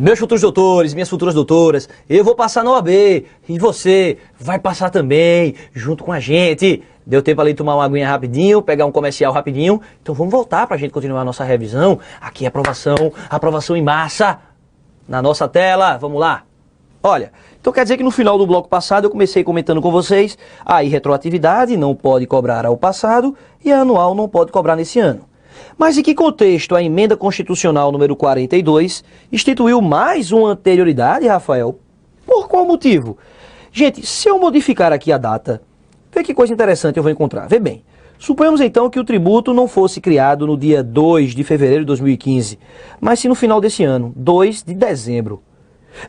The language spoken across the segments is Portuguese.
Meus futuros doutores, minhas futuras doutoras, eu vou passar na OAB e você vai passar também, junto com a gente. Deu tempo ali de tomar uma aguinha rapidinho, pegar um comercial rapidinho. Então vamos voltar para a gente continuar a nossa revisão. Aqui é aprovação em massa na nossa tela. Vamos lá. Olha, então quer dizer que no final do bloco passado eu comecei comentando com vocês a irretroatividade não pode cobrar ao passado e a anual não pode cobrar nesse ano. Mas em que contexto a emenda constitucional número 42 instituiu mais uma anterioridade, Rafael? Por qual motivo? Gente, se eu modificar aqui a data, vê que coisa interessante eu vou encontrar. Vê bem, suponhamos então que o tributo não fosse criado no dia 2 de fevereiro de 2015, mas sim no final desse ano, 2 de dezembro.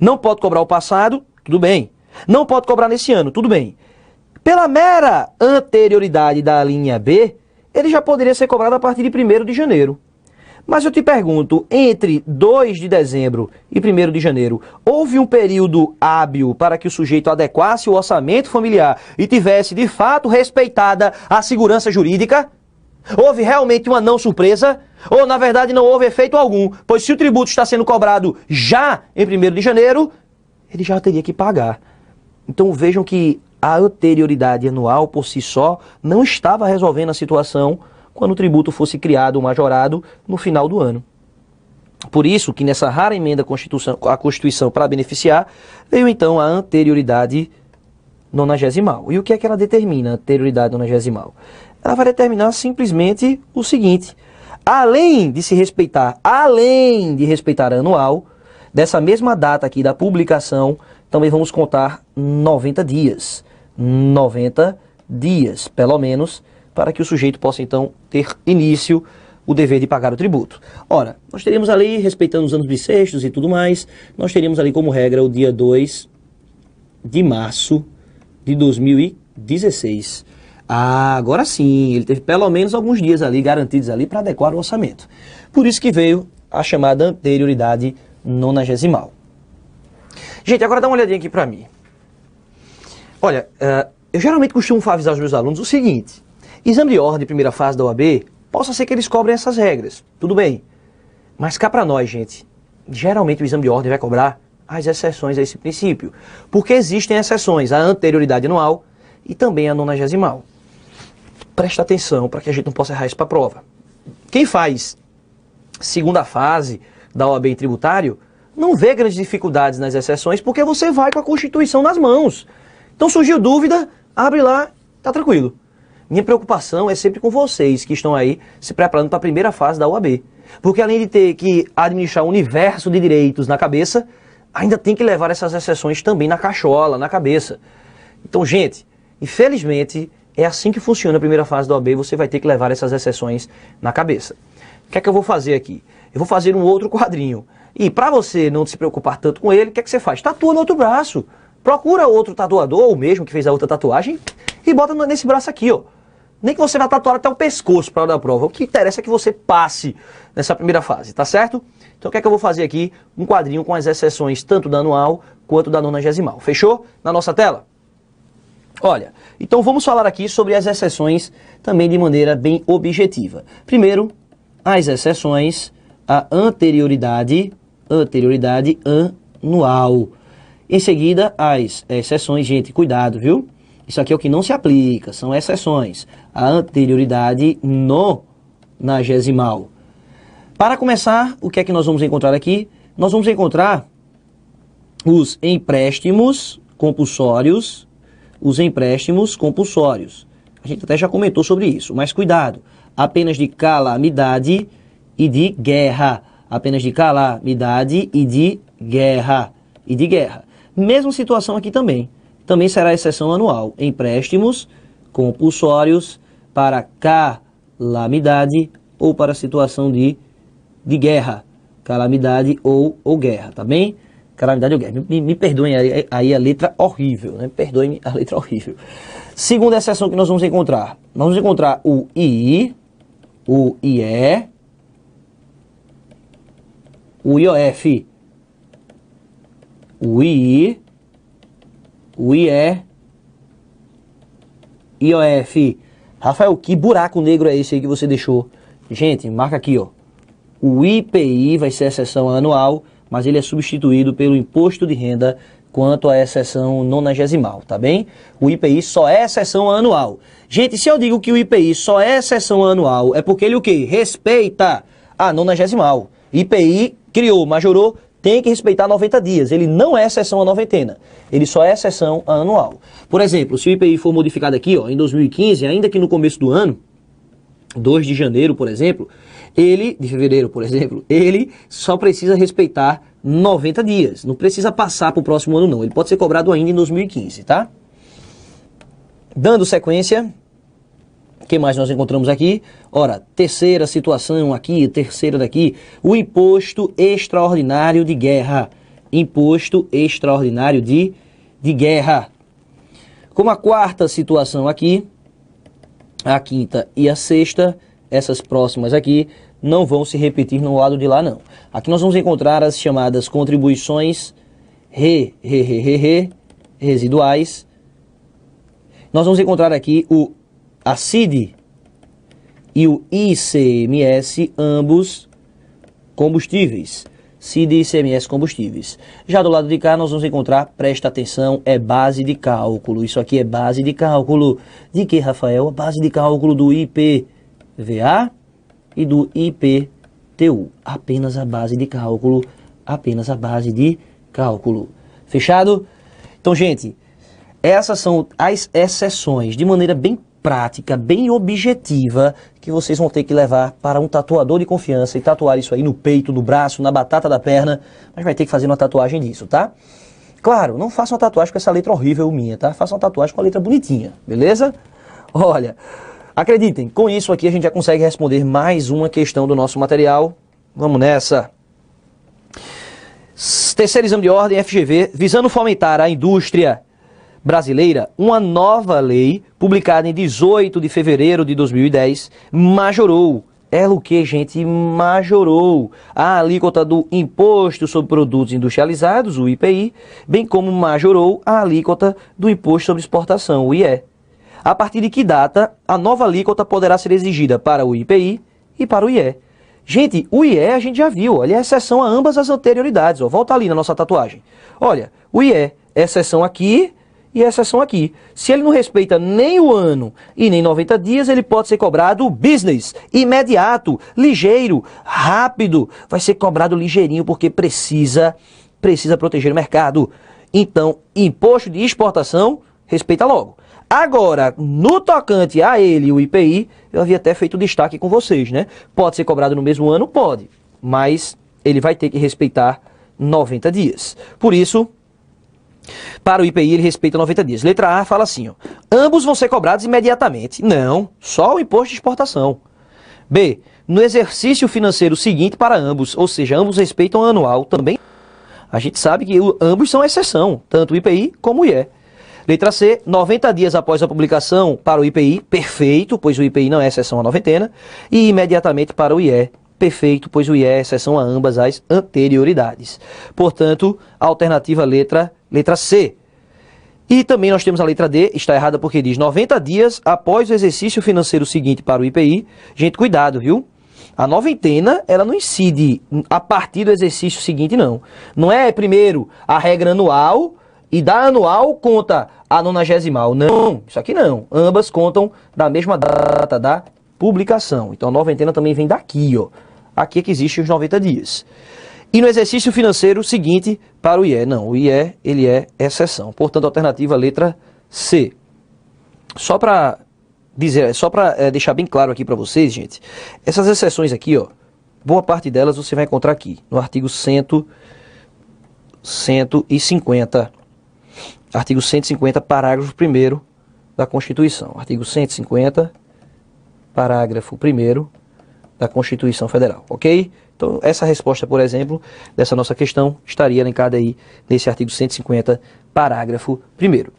Não pode cobrar o passado, tudo bem. Não pode cobrar nesse ano, tudo bem. Pela mera anterioridade da linha B, ele já poderia ser cobrado a partir de 1º de janeiro. Mas eu te pergunto, entre 2 de dezembro e 1º de janeiro, houve um período hábil para que o sujeito adequasse o orçamento familiar e tivesse, de fato, respeitada a segurança jurídica? Houve realmente uma não surpresa? Ou, na verdade, não houve efeito algum? Pois se o tributo está sendo cobrado já em 1º de janeiro, ele já teria que pagar. Então vejam que a anterioridade anual por si só não estava resolvendo a situação quando o tributo fosse criado ou majorado no final do ano. Por isso que nessa rara emenda à Constituição para beneficiar, veio então a anterioridade nonagesimal. E o que é que ela determina, a anterioridade nonagesimal? Ela vai determinar simplesmente o seguinte: além de respeitar a anual, dessa mesma data aqui da publicação, também vamos contar 90 dias. 90 dias, pelo menos, para que o sujeito possa então ter início o dever de pagar o tributo. Ora, nós teríamos ali, respeitando os anos bissextos e tudo mais, nós teríamos ali como regra o dia 2 de março de 2016. Ah, agora sim, ele teve pelo menos alguns dias ali garantidos ali para adequar o orçamento. Por isso que veio a chamada anterioridade nonagesimal. Gente, agora dá uma olhadinha aqui para mim. Olha, eu geralmente costumo avisar os meus alunos o seguinte: exame de ordem de primeira fase da OAB, possa ser que eles cobrem essas regras, tudo bem. Mas cá para nós, gente, geralmente o exame de ordem vai cobrar as exceções a esse princípio. Porque existem exceções, a anterioridade anual e também a nonagesimal. Presta atenção para que a gente não possa errar isso para a prova. Quem faz segunda fase da OAB em tributário não vê grandes dificuldades nas exceções porque você vai com a Constituição nas mãos. Então surgiu dúvida, abre lá, tá tranquilo. Minha preocupação é sempre com vocês que estão aí se preparando para a primeira fase da OAB. Porque além de ter que administrar um universo de direitos na cabeça, ainda tem que levar essas exceções também na cachola, na cabeça. Então, gente, infelizmente, é assim que funciona a primeira fase da OAB, você vai ter que levar essas exceções na cabeça. O que é que eu vou fazer aqui? Eu vou fazer um outro quadrinho. E para você não se preocupar tanto com ele, o que é que você faz? Tatua no outro braço. Procura outro tatuador, ou mesmo que fez a outra tatuagem, e bota nesse braço aqui, ó. Nem que você vá tatuar até o pescoço para a hora da prova. O que interessa é que você passe nessa primeira fase, tá certo? Então o que é que eu vou fazer aqui? Um quadrinho com as exceções tanto da anual quanto da nonagesimal. Fechou? Na nossa tela? Olha, então vamos falar aqui sobre as exceções também de maneira bem objetiva. Primeiro, as exceções à anterioridade anual. Em seguida, as exceções, gente, cuidado, viu? Isso aqui é o que não se aplica, são exceções. A anterioridade nonagesimal. Para começar, o que é que nós vamos encontrar aqui? Nós vamos encontrar os empréstimos compulsórios. Os empréstimos compulsórios. A gente até já comentou sobre isso, mas cuidado. Apenas de calamidade e de guerra. Apenas de calamidade e de guerra. Mesma situação aqui também. Também será exceção anual. Empréstimos compulsórios para calamidade ou para situação de guerra. Calamidade ou guerra, tá bem? Calamidade ou guerra. Me perdoem aí a letra horrível, né? Perdoem a letra horrível. Segunda exceção que nós vamos encontrar. Nós vamos encontrar o I, o IE, o IOF, o II, o IE, IOF. Rafael, que buraco negro é esse aí que você deixou? Gente, marca aqui, ó. O IPI vai ser a exceção anual, mas ele é substituído pelo imposto de renda quanto à exceção nonagesimal, tá bem? O IPI só é exceção anual. Gente, se eu digo que o IPI só é exceção anual, é porque ele o quê? Respeita a nonagesimal. IPI criou, majorou, tem que respeitar 90 dias. Ele não é exceção à noventena. Ele só é exceção anual. Por exemplo, se o IPI for modificado aqui, ó, em 2015, ainda que no começo do ano, 2 de janeiro, por exemplo, de fevereiro, por exemplo, ele só precisa respeitar 90 dias. Não precisa passar para o próximo ano, não. Ele pode ser cobrado ainda em 2015, tá? Dando sequência, o que mais nós encontramos aqui? Ora, terceira situação aqui, terceira daqui, o imposto extraordinário de guerra. Imposto extraordinário de guerra. Como a quarta situação aqui, a quinta e a sexta, essas próximas aqui, não vão se repetir no lado de lá, não. Aqui nós vamos encontrar as chamadas contribuições residuais. Nós vamos encontrar aqui a CID e o ICMS, ambos combustíveis. CID e ICMS combustíveis. Já do lado de cá nós vamos encontrar, presta atenção, é base de cálculo. Isso aqui é base de cálculo. De que, Rafael? A base de cálculo do IPVA e do IPTU. Apenas a base de cálculo. Apenas a base de cálculo. Fechado? Então, gente, essas são as exceções, de maneira bem prática, bem objetiva, que vocês vão ter que levar para um tatuador de confiança e tatuar isso aí no peito, no braço, na batata da perna, mas vai ter que fazer uma tatuagem disso, tá? Claro, não faça uma tatuagem com essa letra horrível minha, tá? Faça uma tatuagem com a letra bonitinha, beleza? Olha, acreditem, com isso aqui a gente já consegue responder mais uma questão do nosso material. Vamos nessa. Terceiro exame de ordem, FGV, visando fomentar a indústria brasileira, uma nova lei, publicada em 18 de fevereiro de 2010, majorou. Ela o que, gente? Majorou a alíquota do Imposto sobre Produtos Industrializados, o IPI, bem como majorou a alíquota do Imposto sobre Exportação, o IE. A partir de que data a nova alíquota poderá ser exigida para o IPI e para o IE? Gente, o IE a gente já viu, olha, é exceção a ambas as anterioridades, ó, volta ali na nossa tatuagem. Olha, o IE é exceção aqui e exceção aqui. Se ele não respeita nem o ano e nem 90 dias, ele pode ser cobrado business, imediato, ligeiro, rápido. Vai ser cobrado ligeirinho porque precisa proteger o mercado. Então, imposto de exportação, respeita logo. Agora, no tocante a ele, o IPI, eu havia até feito destaque com vocês, né? Pode ser cobrado no mesmo ano? Pode. Mas ele vai ter que respeitar 90 dias. Por isso, para o IPI, ele respeita 90 dias. Letra A fala assim, ó, ambos vão ser cobrados imediatamente. Não, só o imposto de exportação. B, no exercício financeiro seguinte para ambos, ou seja, ambos respeitam anual também. A gente sabe que ambos são exceção, tanto o IPI como o IE. Letra C, 90 dias após a publicação para o IPI, perfeito, pois o IPI não é exceção à noventena. E imediatamente para o IE, perfeito, pois o IE é exceção a ambas as anterioridades. Portanto, a alternativa letra C. E também nós temos a letra D, está errada porque diz 90 dias após o exercício financeiro seguinte para o IPI. Gente, cuidado, viu? A noventena, ela não incide a partir do exercício seguinte, não. Não é primeiro a regra anual e da anual conta a nonagesimal. Não, isso aqui não. Ambas contam da mesma data da publicação. Então a noventena também vem daqui, ó. Aqui é que existem os 90 dias. E no exercício financeiro seguinte para o IE. Não, o IE, ele é exceção. Portanto, a alternativa letra C. Só para deixar bem claro aqui para vocês, gente, essas exceções aqui, ó, boa parte delas você vai encontrar aqui, no artigo 150. Artigo 150, parágrafo 1º da Constituição. Artigo 150, parágrafo 1º da Constituição Federal, ok? Então, essa resposta, por exemplo, dessa nossa questão, estaria elencada aí nesse artigo 150, parágrafo 1º.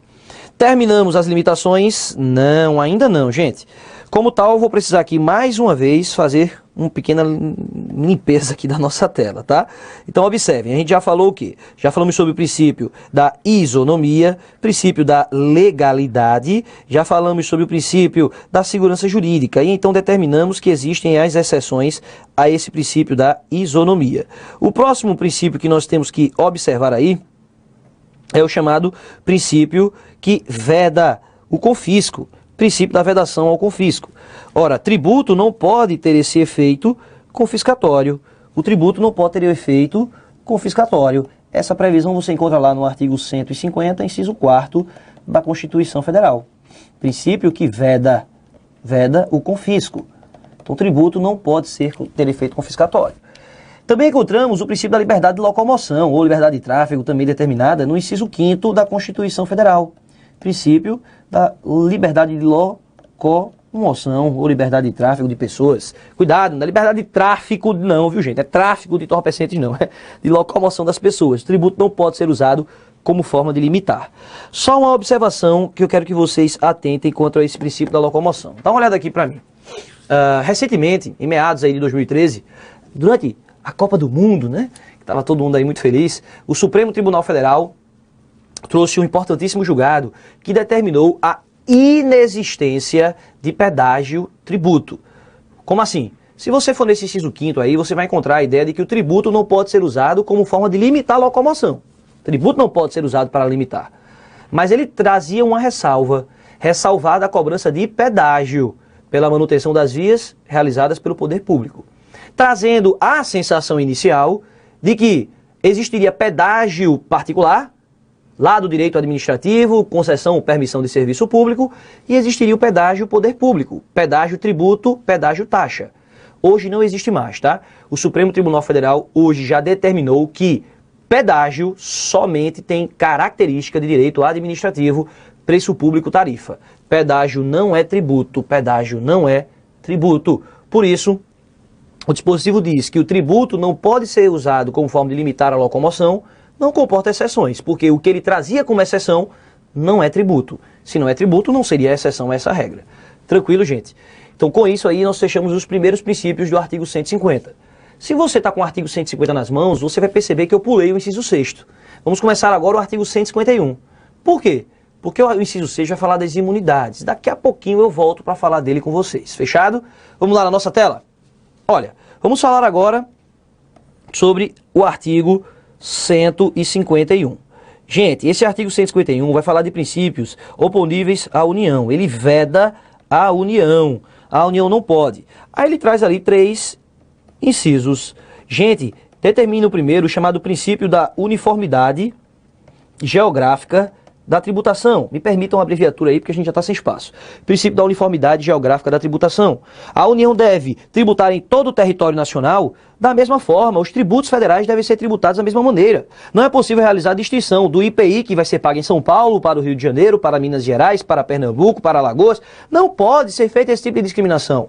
Terminamos as limitações? Não, ainda não, gente. Como tal, eu vou precisar aqui mais uma vez fazer uma pequena limpeza aqui da nossa tela, tá? Então observem, a gente já falou o quê? Já falamos sobre o princípio da isonomia, princípio da legalidade, já falamos sobre o princípio da segurança jurídica e então determinamos que existem as exceções a esse princípio da isonomia. O próximo princípio que nós temos que observar aí é o chamado princípio que veda o confisco, princípio da vedação ao confisco. Ora, tributo não pode ter esse efeito confiscatório. O tributo não pode ter o efeito confiscatório. Essa previsão você encontra lá no artigo 150, inciso 4º da Constituição Federal. Princípio que veda o confisco. Então, o tributo não pode ter efeito confiscatório. Também encontramos o princípio da liberdade de locomoção, ou liberdade de tráfego, também determinada no inciso 5º da Constituição Federal. Princípio da liberdade de locomoção, ou liberdade de tráfego de pessoas. Cuidado, não é liberdade de tráfico não, viu gente? É tráfico de entorpecentes não, é de locomoção das pessoas. O tributo não pode ser usado como forma de limitar. Só uma observação que eu quero que vocês atentem quanto a esse princípio da locomoção. Dá uma olhada aqui para mim. Recentemente, em meados aí de 2013, durante a Copa do Mundo, né, que estava todo mundo aí muito feliz, o Supremo Tribunal Federal trouxe um importantíssimo julgado que determinou a inexistência de pedágio tributo. Como assim? Se você for nesse inciso 5º aí, você vai encontrar a ideia de que o tributo não pode ser usado como forma de limitar a locomoção. O tributo não pode ser usado para limitar. Mas ele trazia uma ressalvada a cobrança de pedágio pela manutenção das vias realizadas pelo poder público, trazendo a sensação inicial de que existiria pedágio particular, lá do direito administrativo, concessão ou permissão de serviço público, e existiria o pedágio poder público, pedágio tributo, pedágio taxa. Hoje não existe mais, tá? O Supremo Tribunal Federal hoje já determinou que pedágio somente tem característica de direito administrativo, preço público, tarifa. Pedágio não é tributo, pedágio não é tributo. Por isso, o dispositivo diz que o tributo não pode ser usado como forma de limitar a locomoção, não comporta exceções, porque o que ele trazia como exceção não é tributo. Se não é tributo, não seria exceção a essa regra. Tranquilo, gente? Então, com isso aí, nós fechamos os primeiros princípios do artigo 150. Se você está com o artigo 150 nas mãos, você vai perceber que eu pulei o inciso 6º. Vamos começar agora o artigo 151. Por quê? Porque o inciso 6 vai falar das imunidades. Daqui a pouquinho eu volto para falar dele com vocês. Fechado? Vamos lá na nossa tela? Olha, vamos falar agora sobre o artigo 151. Gente, esse artigo 151 vai falar de princípios oponíveis à União. Ele veda a União. A União não pode. Aí ele traz ali 3 incisos. Gente, determina o primeiro, chamado princípio da uniformidade geográfica da tributação. Me permitam uma abreviatura aí, porque a gente já está sem espaço. Princípio da uniformidade geográfica da tributação. A União deve tributar em todo o território nacional da mesma forma. Os tributos federais devem ser tributados da mesma maneira. Não é possível realizar a distinção do IPI, que vai ser pago em São Paulo, para o Rio de Janeiro, para Minas Gerais, para Pernambuco, para Alagoas. Não pode ser feita esse tipo de discriminação.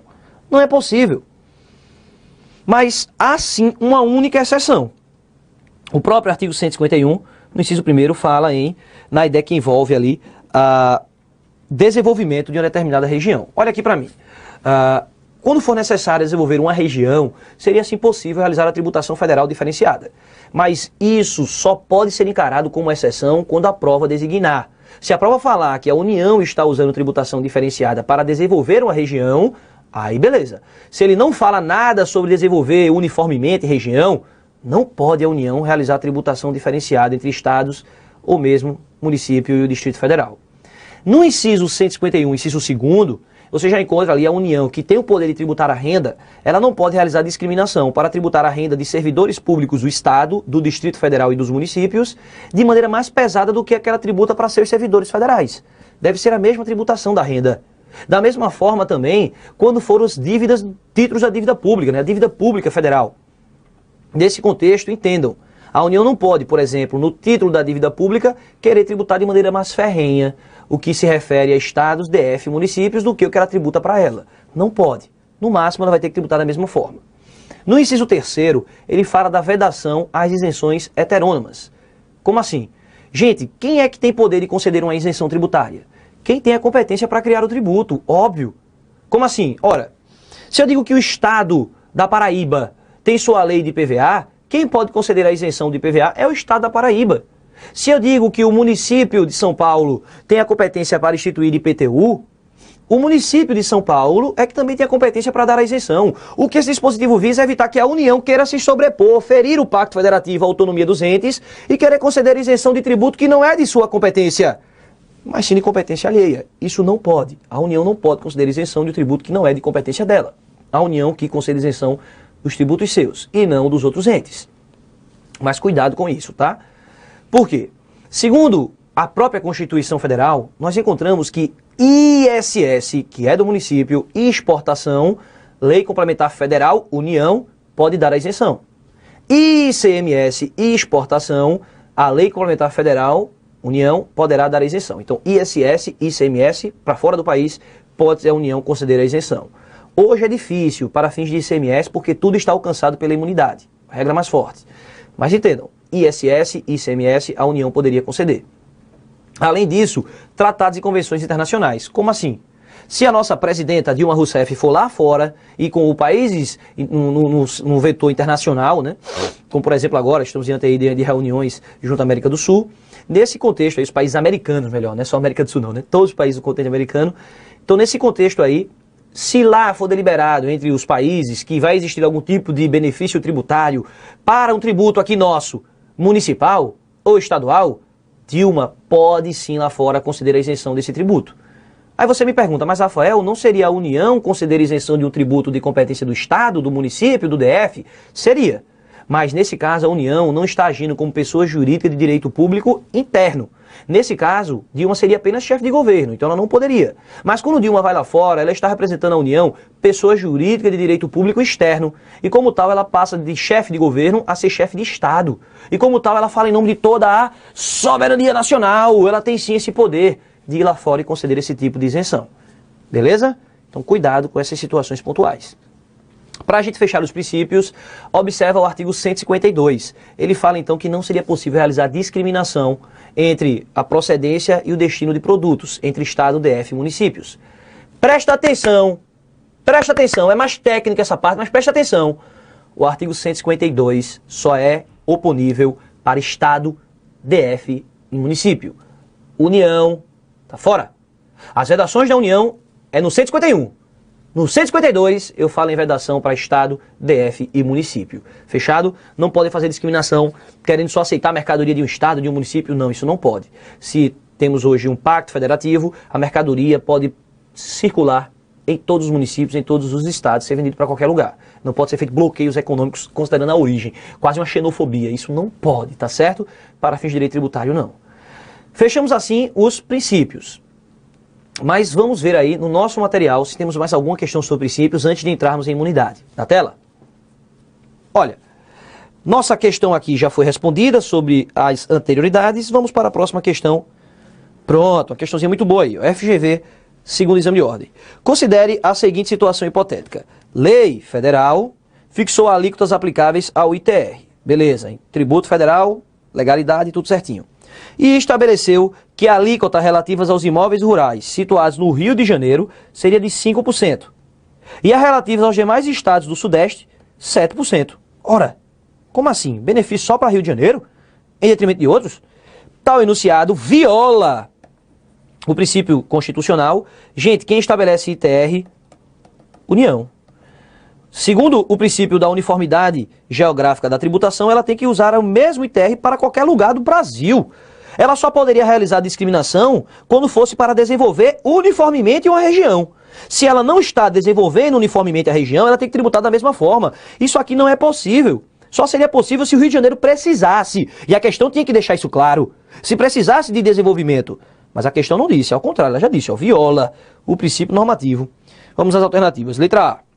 Não é possível. Mas há sim uma única exceção. O próprio artigo 151, no inciso 1º, fala na ideia que envolve ali desenvolvimento de uma determinada região. Olha aqui para mim. Quando for necessário desenvolver uma região, seria assim possível realizar a tributação federal diferenciada. Mas isso só pode ser encarado como exceção quando a prova designar. Se a prova falar que a União está usando tributação diferenciada para desenvolver uma região, aí beleza. Se ele não fala nada sobre desenvolver uniformemente região, não pode a União realizar tributação diferenciada entre estados ou mesmo município e o Distrito Federal. No inciso 151, inciso 2º, você já encontra ali a União, que tem o poder de tributar a renda, ela não pode realizar discriminação para tributar a renda de servidores públicos do Estado, do Distrito Federal e dos municípios, de maneira mais pesada do que aquela tributa para seus servidores federais. Deve ser a mesma tributação da renda. Da mesma forma também, quando foram as dívidas, títulos da dívida pública, né, a dívida pública federal. Nesse contexto, entendam, a União não pode, por exemplo, no título da dívida pública, querer tributar de maneira mais ferrenha o que se refere a estados, DF, municípios, do que o que ela tributa para ela. Não pode. No máximo, ela vai ter que tributar da mesma forma. No inciso 3º, ele fala da vedação às isenções heterônomas. Como assim? Gente, quem é que tem poder de conceder uma isenção tributária? Quem tem a competência para criar o tributo, óbvio. Como assim? Ora, se eu digo que o Estado da Paraíba tem sua lei de IPVA, quem pode conceder a isenção de IPVA é o Estado da Paraíba. Se eu digo que o município de São Paulo tem a competência para instituir IPTU, o município de São Paulo é que também tem a competência para dar a isenção. O que esse dispositivo visa é evitar que a União queira se sobrepor, ferir o Pacto Federativo, a autonomia dos entes e querer conceder isenção de tributo que não é de sua competência, mas sim de competência alheia. Isso não pode. A União não pode conceder isenção de tributo que não é de competência dela. A União que concede isenção dos tributos seus e não dos outros entes. Mas cuidado com isso, tá? Por quê? Segundo a própria Constituição Federal, nós encontramos que ISS, que é do município, e exportação, Lei Complementar Federal, União, pode dar a isenção. ICMS e exportação, a Lei Complementar Federal, União, poderá dar a isenção. Então, ISS, ICMS, para fora do país, pode a União conceder a isenção. Hoje é difícil para fins de ICMS porque tudo está alcançado pela imunidade, a regra mais forte. Mas entendam, ISS, ICMS, a União poderia conceder. Além disso, tratados e convenções internacionais. Como assim? Se a nossa presidenta Dilma Rousseff for lá fora e com os países no vetor internacional, né? Como por exemplo agora, estamos diante aí de reuniões junto à América do Sul, nesse contexto aí, os países americanos melhor, não é só a América do Sul não, né? Todos os países do continente americano. Então nesse contexto aí, se lá for deliberado entre os países que vai existir algum tipo de benefício tributário para um tributo aqui nosso, municipal ou estadual, Dilma pode sim lá fora conceder a isenção desse tributo. Aí você me pergunta, mas Rafael, não seria a União conceder isenção de um tributo de competência do Estado, do município, do DF? Seria. Mas nesse caso a União não está agindo como pessoa jurídica de direito público interno. Nesse caso, Dilma seria apenas chefe de governo, então ela não poderia. Mas quando Dilma vai lá fora, ela está representando a União, pessoa jurídica de direito público externo. E como tal, ela passa de chefe de governo a ser chefe de Estado. E como tal, ela fala em nome de toda a soberania nacional. Ela tem sim esse poder de ir lá fora e conceder esse tipo de isenção. Beleza? Então cuidado com essas situações pontuais. Para a gente fechar os princípios, observa o artigo 152. Ele fala então que não seria possível realizar discriminação entre a procedência e o destino de produtos, entre Estado, DF e municípios. Presta atenção, é mais técnica essa parte, mas presta atenção. O artigo 152 só é oponível para Estado, DF e município. União, tá fora. As vedações da União é no 151. No 152, eu falo em vedação para Estado, DF e município. Fechado? Não podem fazer discriminação querendo só aceitar a mercadoria de um Estado, de um município. Não, isso não pode. Se temos hoje um pacto federativo, a mercadoria pode circular em todos os municípios, em todos os estados, ser vendido para qualquer lugar. Não pode ser feito bloqueios econômicos considerando a origem. Quase uma xenofobia. Isso não pode, tá certo? Para fins de direito tributário, não. Fechamos assim os princípios. Mas vamos ver aí no nosso material se temos mais alguma questão sobre princípios antes de entrarmos em imunidade. Na tela? Olha, nossa questão aqui já foi respondida sobre as anterioridades. Vamos para a próxima questão. Pronto, uma questãozinha muito boa aí. O FGV, segundo exame de ordem. Considere a seguinte situação hipotética. Lei federal fixou alíquotas aplicáveis ao ITR. Beleza, hein? Tributo federal, legalidade, tudo certinho. E estabeleceu que a alíquota relativas aos imóveis rurais situados no Rio de Janeiro seria de 5%. E a relativas aos demais estados do Sudeste, 7%. Ora, como assim? Benefício só para Rio de Janeiro? Em detrimento de outros? Tal enunciado viola o princípio constitucional. Gente, quem estabelece ITR? União. Segundo o princípio da uniformidade geográfica da tributação, ela tem que usar o mesmo ITR para qualquer lugar do Brasil. Ela só poderia realizar discriminação quando fosse para desenvolver uniformemente uma região. Se ela não está desenvolvendo uniformemente a região, ela tem que tributar da mesma forma. Isso aqui não é possível. Só seria possível se o Rio de Janeiro precisasse. E a questão tinha que deixar isso claro. Se precisasse de desenvolvimento. Mas a questão não disse, ao contrário, ela já disse, ó, viola o princípio normativo. Vamos às alternativas. Letra A.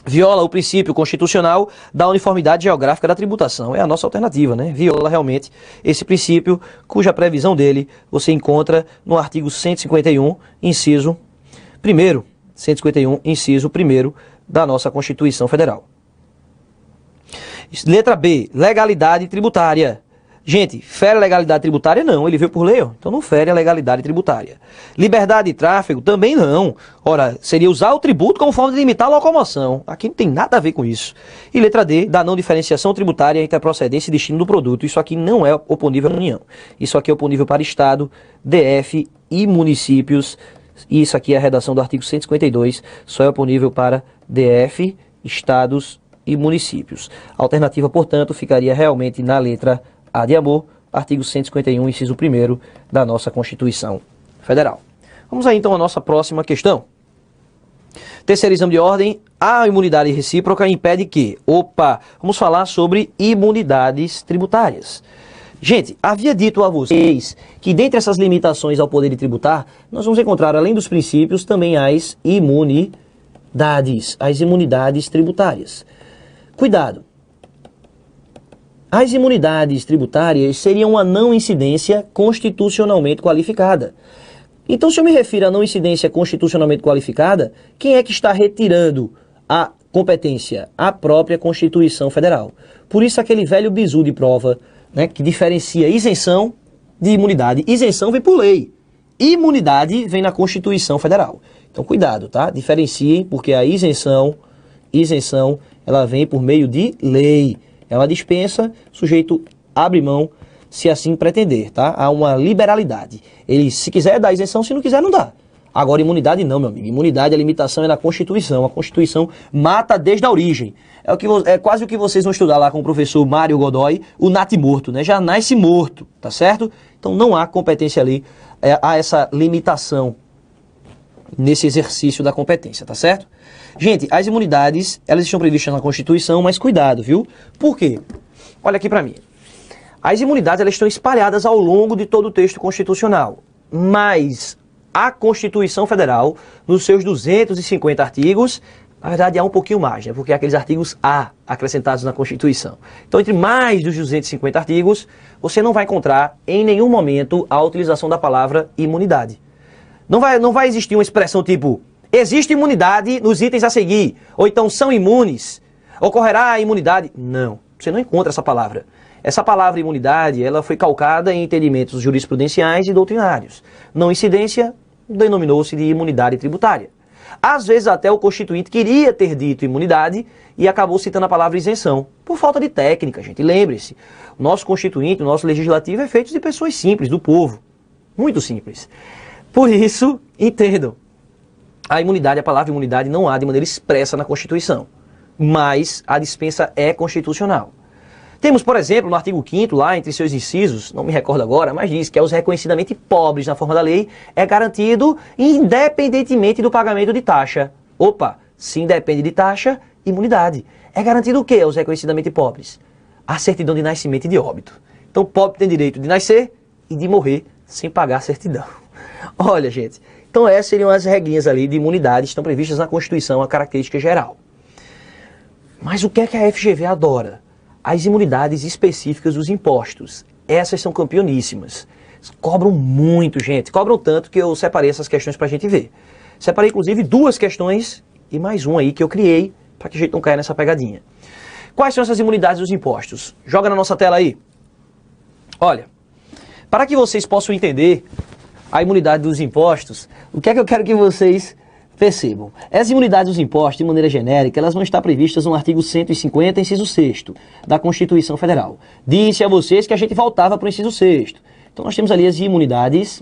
Viola o princípio constitucional da uniformidade geográfica da tributação. É a nossa alternativa, né? Viola realmente esse princípio, cuja previsão dele você encontra no artigo 151, inciso 1º. 151, inciso 1º da nossa Constituição Federal. Letra B. Legalidade tributária. Gente, fere a legalidade tributária? Não, ele veio por lei, ó. Então não fere a legalidade tributária. Liberdade de tráfego? Também não. Ora, seria usar o tributo como forma de limitar a locomoção. Aqui não tem nada a ver com isso. E letra D, da não diferenciação tributária entre a procedência e destino do produto. Isso aqui não é oponível à União. Isso aqui é oponível para Estado, DF e municípios. E isso aqui é a redação do artigo 152, só é oponível para DF, Estados e municípios. A alternativa, portanto, ficaria realmente na letra A de amor, artigo 151, inciso 1º da nossa Constituição Federal. Vamos aí então à nossa próxima questão. Terceiro exame de ordem, a imunidade recíproca impede que... vamos falar sobre imunidades tributárias. Gente, havia dito a vocês que dentre essas limitações ao poder de tributar, nós vamos encontrar, além dos princípios, também as imunidades tributárias. Cuidado! As imunidades tributárias seriam uma não incidência constitucionalmente qualificada. Então, se eu me refiro a não incidência constitucionalmente qualificada, quem é que está retirando a competência? A própria Constituição Federal. Por isso, aquele velho bizu de prova, né, que diferencia isenção de imunidade. Isenção vem por lei. Imunidade vem na Constituição Federal. Então, cuidado, tá? Diferenciem, porque a isenção, ela vem por meio de lei. É uma dispensa, o sujeito abre mão se assim pretender, tá? Há uma liberalidade. Ele, se quiser, dá isenção, se não quiser, não dá. Agora, imunidade não, meu amigo. Imunidade, a limitação é na Constituição. A Constituição mata desde a origem. É quase o que vocês vão estudar lá com o professor Mário Godoy, o natimorto, né? Já nasce morto, tá certo? Então, não há competência ali, há essa limitação nesse exercício da competência, tá certo? Gente, as imunidades, elas estão previstas na Constituição, mas cuidado, viu? Por quê? Olha aqui pra mim. As imunidades, elas estão espalhadas ao longo de todo o texto constitucional, mas a Constituição Federal, nos seus 250 artigos, na verdade há um pouquinho mais, né? Porque há aqueles artigos A acrescentados na Constituição. Então, entre mais dos 250 artigos, você não vai encontrar em nenhum momento a utilização da palavra imunidade. Não vai existir uma expressão tipo, existe imunidade nos itens a seguir, ou então são imunes, ocorrerá a imunidade. Não, você não encontra essa palavra. Essa palavra imunidade, ela foi calcada em entendimentos jurisprudenciais e doutrinários. Não incidência, denominou-se de imunidade tributária. Às vezes até o Constituinte queria ter dito imunidade e acabou citando a palavra isenção, por falta de técnica, gente. Lembre-se, o nosso Constituinte, o nosso Legislativo é feito de pessoas simples, do povo. Muito simples. Por isso, entendam, a palavra imunidade não há de maneira expressa na Constituição, mas a dispensa é constitucional. Temos, por exemplo, no artigo 5º, lá entre seus incisos, não me recordo agora, mas diz que aos reconhecidamente pobres na forma da lei é garantido independentemente do pagamento de taxa. Se independe de taxa, imunidade. É garantido o quê aos reconhecidamente pobres? A certidão de nascimento e de óbito. Então, o pobre tem direito de nascer e de morrer sem pagar a certidão. Olha, gente, então essas seriam as regrinhas ali de imunidade, estão previstas na Constituição, a característica geral. Mas o que é que a FGV adora? As imunidades específicas dos impostos. Essas são campeoníssimas. Cobram muito, gente. Cobram tanto que eu separei essas questões pra gente ver. Separei, inclusive, 2 questões e mais uma aí que eu criei para que a gente não caia nessa pegadinha. Quais são essas imunidades dos impostos? Joga na nossa tela aí. Olha, para que vocês possam entender a imunidade dos impostos, o que é que eu quero que vocês percebam? As imunidades dos impostos, de maneira genérica, elas vão estar previstas no artigo 150, inciso 6º, da Constituição Federal. Disse a vocês que a gente voltava para o inciso 6º. Então nós temos ali as imunidades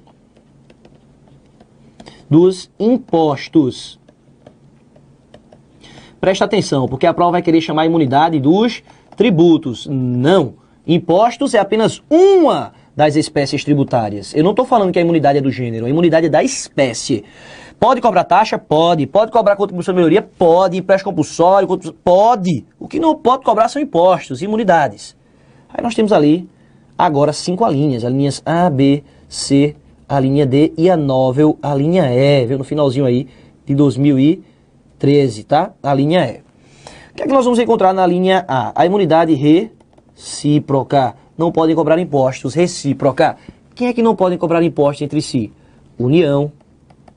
dos impostos. Presta atenção, porque a prova vai querer chamar a imunidade dos tributos. Não. Impostos é apenas uma das espécies tributárias. Eu não estou falando que a imunidade é do gênero, a imunidade é da espécie. Pode cobrar taxa? Pode. Pode cobrar contribuição de melhoria? Pode. Empréstimo compulsório? Pode. O que não pode cobrar são impostos, imunidades. Aí nós temos ali, agora, 5 alíneas. Alíneas A, B, C, a linha D e a novel, a linha E. Viu? No finalzinho aí de 2013, tá? A linha E. O que é que nós vamos encontrar na linha A? A imunidade recíproca. Não podem cobrar impostos. Recíproca. Quem é que não podem cobrar impostos entre si? União,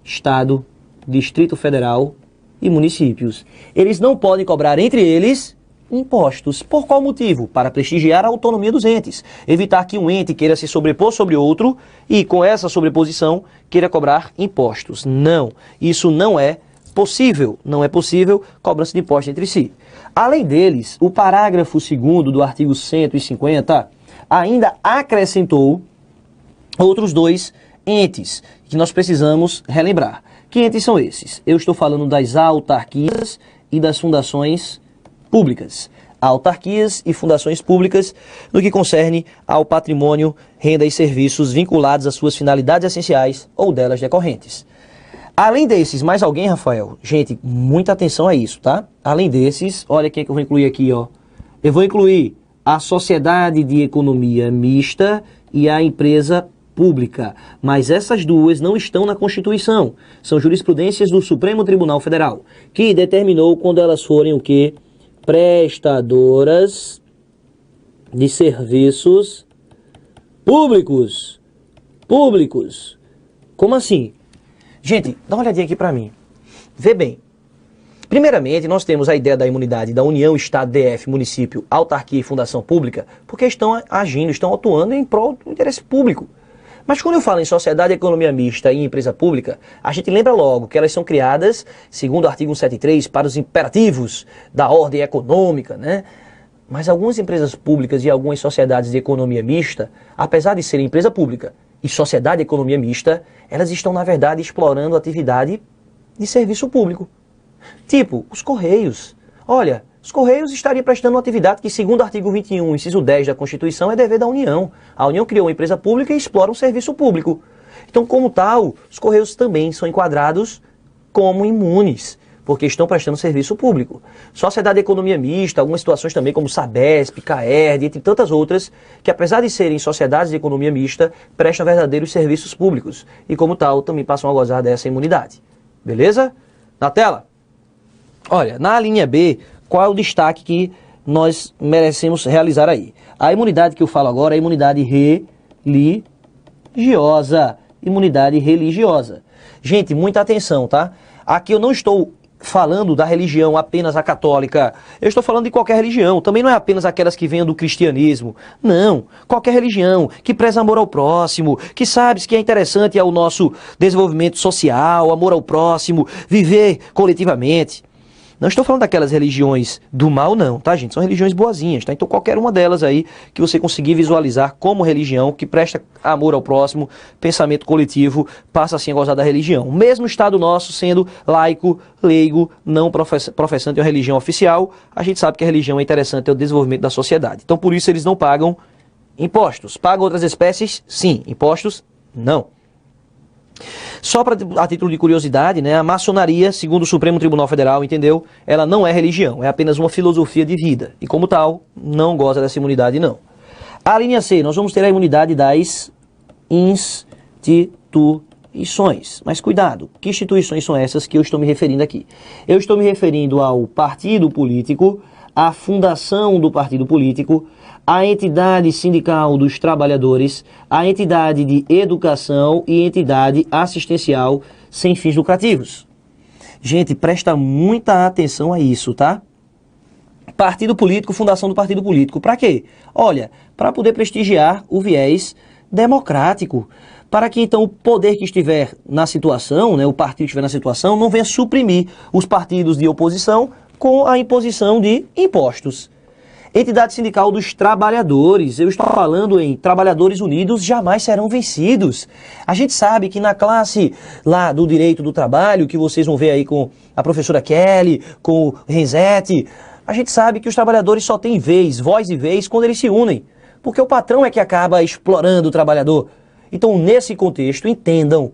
Estado, Distrito Federal e municípios. Eles não podem cobrar entre eles impostos. Por qual motivo? Para prestigiar a autonomia dos entes. Evitar que um ente queira se sobrepor sobre outro e, com essa sobreposição, queira cobrar impostos. Não, isso não é possível. Não é possível cobrança de impostos entre si. Além deles, o parágrafo 2º do artigo 150 ainda acrescentou outros dois entes que nós precisamos relembrar. Que entes são esses? Eu estou falando das autarquias e das fundações públicas. Autarquias e fundações públicas no que concerne ao patrimônio, renda e serviços vinculados às suas finalidades essenciais ou delas decorrentes. Além desses, mais alguém, Rafael? Gente, muita atenção a isso, tá? Além desses, olha quem é que eu vou incluir aqui, ó. Eu vou incluir a sociedade de economia mista e a empresa pública, mas essas duas não estão na Constituição. São jurisprudências do Supremo Tribunal Federal, que determinou quando elas forem o quê? Prestadoras de serviços públicos. Públicos. Como assim? Gente, dá uma olhadinha aqui para mim. Vê bem. Primeiramente, nós temos a ideia da imunidade da União, Estado, DF, município, autarquia e fundação pública, porque estão agindo, estão atuando em prol do interesse público. Mas quando eu falo em sociedade, economia mista e empresa pública, a gente lembra logo que elas são criadas, segundo o artigo 173, para os imperativos da ordem econômica, né? Mas algumas empresas públicas e algumas sociedades de economia mista, apesar de serem empresa pública e sociedade de economia mista, elas estão, na verdade, explorando atividade de serviço público. Tipo, os Correios. Olha, os Correios estariam prestando uma atividade que, segundo o artigo 21, inciso 10 da Constituição, é dever da União. A União criou uma empresa pública e explora um serviço público. Então, como tal, os Correios também são enquadrados como imunes, porque estão prestando serviço público. Sociedade de economia mista, algumas situações também como Sabesp, Caerd, entre tantas outras, que apesar de serem sociedades de economia mista, prestam verdadeiros serviços públicos. E como tal, também passam a gozar dessa imunidade. Beleza? Na tela? Olha, na linha B, qual é o destaque que nós merecemos realizar aí? A imunidade que eu falo agora é a imunidade religiosa. Imunidade religiosa. Gente, muita atenção, tá? Aqui eu não estou falando da religião apenas a católica. Eu estou falando de qualquer religião. Também não é apenas aquelas que venham do cristianismo. Não. Qualquer religião que preza amor ao próximo, que sabe que é interessante ao nosso desenvolvimento social, amor ao próximo, viver coletivamente. Não estou falando daquelas religiões do mal, não, tá, gente? São religiões boazinhas, tá? Então qualquer uma delas aí que você conseguir visualizar como religião, que presta amor ao próximo, pensamento coletivo, passa assim a gozar da religião. O mesmo Estado nosso sendo laico, leigo, não professante uma religião oficial, a gente sabe que a religião é interessante ao desenvolvimento da sociedade. Então por isso eles não pagam impostos. Pagam outras espécies? Sim. Impostos? Não. Só a título de curiosidade, né, a maçonaria, segundo o Supremo Tribunal Federal, entendeu? Ela não é religião, é apenas uma filosofia de vida. E como tal, não goza dessa imunidade, não. A linha C, nós vamos ter a imunidade das instituições. Mas cuidado, que instituições são essas que eu estou me referindo aqui? Eu estou me referindo ao partido político, à fundação do partido político, a entidade sindical dos trabalhadores, a entidade de educação e entidade assistencial sem fins lucrativos. Gente, presta muita atenção a isso, tá? Partido político, fundação do partido político. Para quê? Olha, para poder prestigiar o viés democrático. Para que então o poder que estiver na situação, né, o partido que estiver na situação, não venha suprimir os partidos de oposição com a imposição de impostos. Entidade sindical dos trabalhadores, eu estou falando em trabalhadores unidos jamais serão vencidos. A gente sabe que na classe lá do direito do trabalho, que vocês vão ver aí com a professora Kelly, com o Renzetti, a gente sabe que os trabalhadores só têm vez, voz e vez quando eles se unem. Porque o patrão é que acaba explorando o trabalhador. Então, nesse contexto, entendam,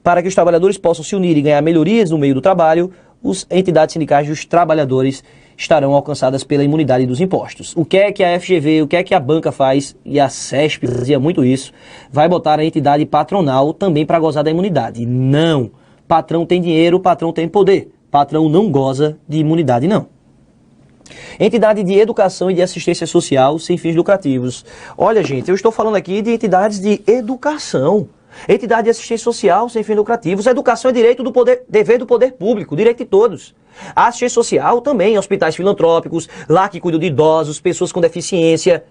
para que os trabalhadores possam se unir e ganhar melhorias no meio do trabalho, as entidades sindicais dos trabalhadores estarão alcançadas pela imunidade dos impostos. O que é que a FGV, o que é que a banca faz, e a CESP fazia muito isso, vai botar a entidade patronal também para gozar da imunidade. Não. Patrão tem dinheiro, patrão tem poder. Patrão não goza de imunidade, não. Entidade de educação e de assistência social sem fins lucrativos. Olha, gente, eu estou falando aqui de entidades de educação. Entidade de assistência social sem fins lucrativos. Educação é direito do poder, dever do poder público, direito de todos. A assistência social também, hospitais filantrópicos, lá que cuidam de idosos, pessoas com deficiência.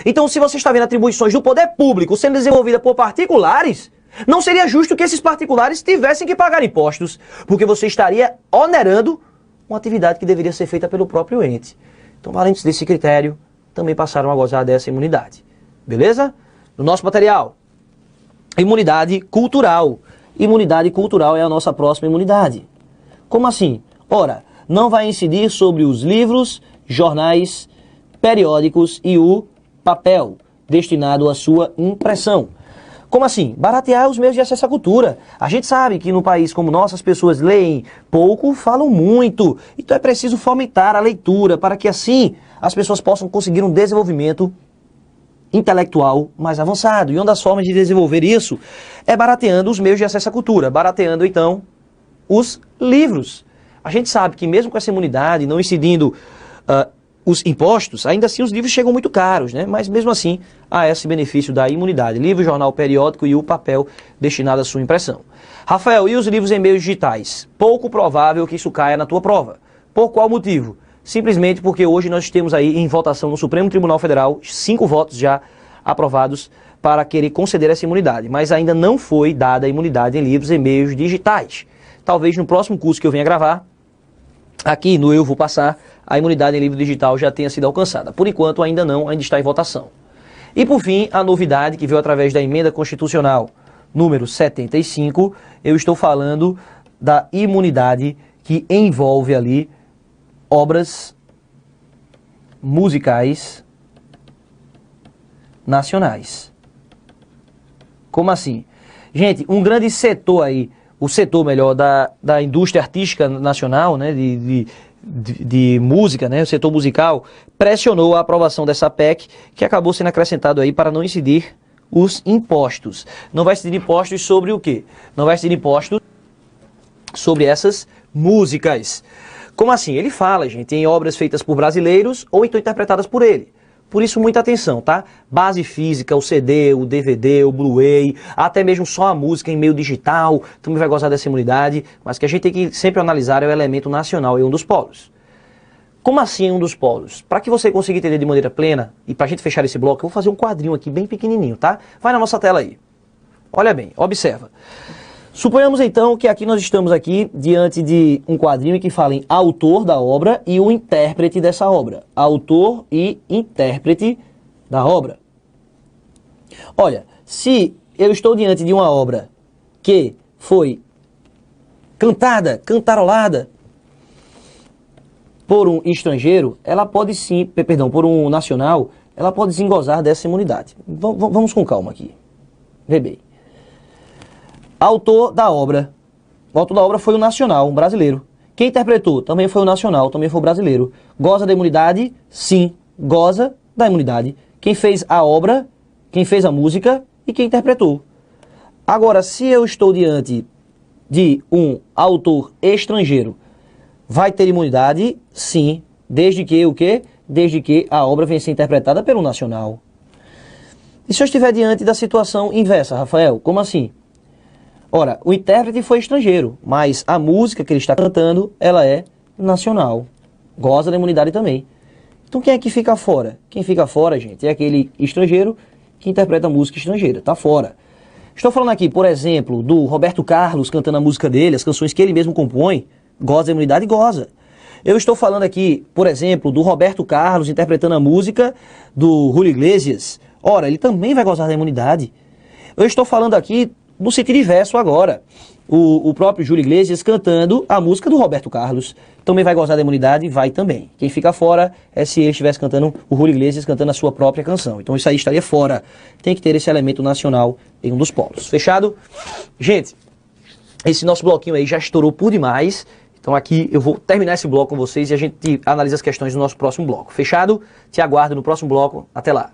Então, se você está vendo atribuições do poder público sendo desenvolvidas por particulares, não seria justo que esses particulares tivessem que pagar impostos, porque você estaria onerando uma atividade que deveria ser feita pelo próprio ente. Então, valentes desse critério, também passaram a gozar dessa imunidade. Beleza? No nosso material, imunidade cultural. Imunidade cultural é a nossa próxima imunidade. Como assim? Ora, não vai incidir sobre os livros, jornais, periódicos e o papel destinado à sua impressão. Como assim? Baratear os meios de acesso à cultura. A gente sabe que no país como nosso as pessoas leem pouco, falam muito. Então é preciso fomentar a leitura para que assim as pessoas possam conseguir um desenvolvimento intelectual mais avançado. E uma das formas de desenvolver isso é barateando os meios de acesso à cultura. Barateando, então, os livros. A gente sabe que mesmo com essa imunidade, não incidindo os impostos, ainda assim os livros chegam muito caros, né? Mas mesmo assim há esse benefício da imunidade. Livro, jornal, periódico e o papel destinado à sua impressão. Rafael, e os livros em meios digitais? Pouco provável que isso caia na tua prova. Por qual motivo? Simplesmente porque hoje nós temos aí em votação no Supremo Tribunal Federal 5 votos já aprovados para querer conceder essa imunidade. Mas ainda não foi dada a imunidade em livros em meios digitais. Talvez no próximo curso que eu venha gravar, aqui no Eu Vou Passar, a imunidade em livro digital já tenha sido alcançada. Por enquanto ainda não, ainda está em votação. E por fim, a novidade que veio através da emenda constitucional número 75, eu estou falando da imunidade que envolve ali obras musicais nacionais. Como assim? Gente, um grande setor aí, o setor melhor da indústria artística nacional, né, de música, né, o setor musical, pressionou a aprovação dessa PEC, que acabou sendo acrescentado aí para não incidir os impostos. Não vai incidir impostos sobre o quê? Não vai incidir impostos sobre essas músicas. Como assim? Ele fala, gente, em obras feitas por brasileiros ou então interpretadas por ele. Por isso, muita atenção, tá? Base física, o CD, o DVD, o Blu-ray, até mesmo só a música em meio digital, também vai gozar dessa imunidade, mas que a gente tem que sempre analisar é o elemento nacional, é um dos polos. Como assim um dos polos? Para que você consiga entender de maneira plena, e para a gente fechar esse bloco, eu vou fazer um quadrinho aqui bem pequenininho, tá? Vai na nossa tela aí. Olha bem, observa. Suponhamos então que aqui nós estamos aqui diante de um quadrinho que fala em autor da obra e o intérprete dessa obra. Autor e intérprete da obra. Olha, se eu estou diante de uma obra que foi cantada, cantarolada por um estrangeiro, ela pode sim, perdão, por um nacional, ela pode sim gozar dessa imunidade. Vamos com calma aqui. Vê bem. Autor da obra. O autor da obra foi o nacional, um brasileiro. Quem interpretou também foi o nacional, também foi o brasileiro. Goza da imunidade? Sim, goza da imunidade. Quem fez a obra, quem fez a música e quem interpretou. Agora, se eu estou diante de um autor estrangeiro, vai ter imunidade? Sim, desde que o quê? Desde que a obra venha a ser interpretada pelo nacional. E se eu estiver diante da situação inversa, Rafael, como assim? Ora, o intérprete foi estrangeiro, mas a música que ele está cantando, ela é nacional. Goza da imunidade também. Então quem é que fica fora? Quem fica fora, gente, é aquele estrangeiro que interpreta a música estrangeira. Tá fora. Estou falando aqui, por exemplo, do Roberto Carlos cantando a música dele, as canções que ele mesmo compõe. Goza da imunidade? Goza. Eu estou falando aqui, por exemplo, do Roberto Carlos interpretando a música do Julio Iglesias. Ora, ele também vai gozar da imunidade. Eu estou falando aqui no sentido inverso agora. O próprio Julio Iglesias cantando a música do Roberto Carlos. Também vai gozar da imunidade? Vai também. Quem fica fora é se ele estivesse cantando, o Julio Iglesias cantando a sua própria canção. Então isso aí estaria fora. Tem que ter esse elemento nacional em um dos polos. Fechado? Gente, esse nosso bloquinho aí já estourou por demais. Então aqui eu vou terminar esse bloco com vocês e a gente analisa as questões do nosso próximo bloco. Fechado? Te aguardo no próximo bloco. Até lá.